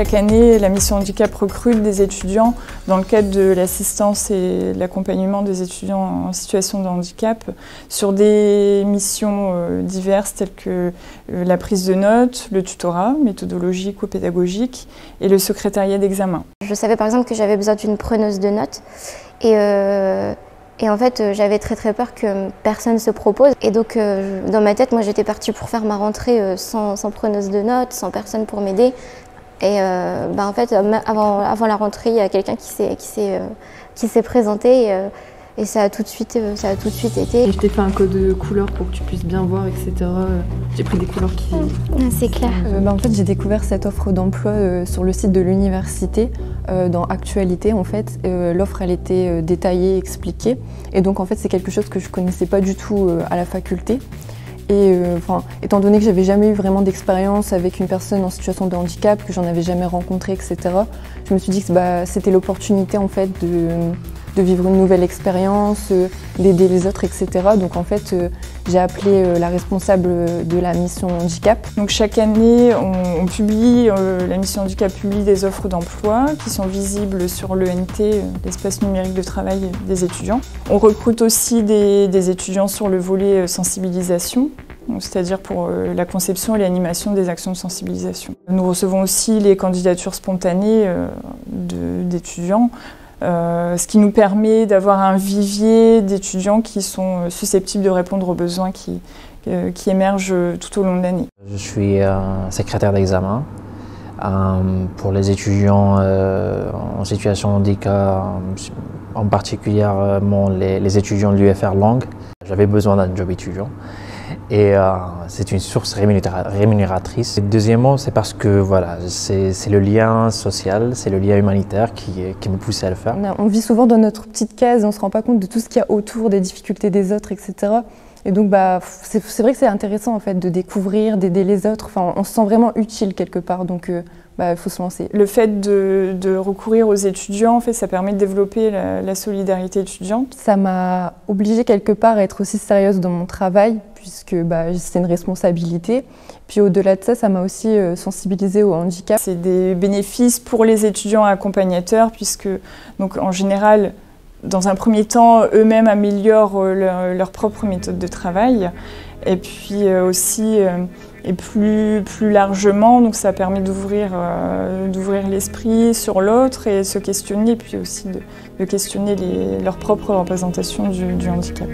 Chaque année, la mission handicap recrute des étudiants dans le cadre de l'assistance et de l'accompagnement des étudiants en situation de handicap sur des missions diverses telles que la prise de notes, le tutorat méthodologique ou pédagogique et le secrétariat d'examen. Je savais par exemple que j'avais besoin d'une preneuse de notes et en fait j'avais très peur que personne se propose et donc dans ma tête moi j'étais partie pour faire ma rentrée sans preneuse de notes, sans personne pour m'aider. Et en fait, avant la rentrée, il y a quelqu'un qui s'est présenté et ça a tout de suite été. Et je t'ai fait un code de couleur pour que tu puisses bien voir, etc. J'ai pris des couleurs qui... C'est clair. En fait, j'ai découvert cette offre d'emploi sur le site de l'université, dans Actualité en fait. L'offre, elle était détaillée, expliquée. Et donc en fait, c'est quelque chose que je ne connaissais pas du tout à la faculté. Et étant donné que j'avais jamais eu vraiment d'expérience avec une personne en situation de handicap, que j'en avais jamais rencontré, etc., je me suis dit que c'était l'opportunité en fait de vivre une nouvelle expérience, d'aider les autres, etc. Donc en fait, j'ai appelé la responsable de la mission handicap. Donc chaque année, on publie, la mission handicap publie des offres d'emploi qui sont visibles sur l'ENT, l'espace numérique de travail des étudiants. On recrute aussi des étudiants sur le volet sensibilisation, c'est-à-dire pour la conception et l'animation des actions de sensibilisation. Nous recevons aussi les candidatures spontanées d'étudiants, ce qui nous permet d'avoir un vivier d'étudiants qui sont susceptibles de répondre aux besoins qui émergent tout au long de l'année. Je suis secrétaire d'examen pour les étudiants en situation de handicap, en particulièrement les étudiants de l'UFR Langue. J'avais besoin d'un job étudiant. Et c'est une source rémunératrice. Et deuxièmement, c'est parce que voilà, c'est le lien social, c'est le lien humanitaire qui me poussait à le faire. On vit souvent dans notre petite case, on ne se rend pas compte de tout ce qu'il y a autour, des difficultés des autres, etc. Et donc c'est vrai que c'est intéressant en fait, de découvrir, d'aider les autres. Enfin, on se sent vraiment utile quelque part, donc il faut se lancer. Le fait de recourir aux étudiants, en fait, ça permet de développer la solidarité étudiante. Ça m'a obligée quelque part à être aussi sérieuse dans mon travail, puisque c'est une responsabilité. Puis au-delà de ça, ça m'a aussi sensibilisée au handicap. C'est des bénéfices pour les étudiants accompagnateurs, puisque donc, en général, dans un premier temps, eux-mêmes améliorent leur propre méthode de travail. Et puis aussi, et plus largement, donc ça permet d'ouvrir l'esprit sur l'autre et se questionner, puis aussi de questionner leur propre représentation du handicap.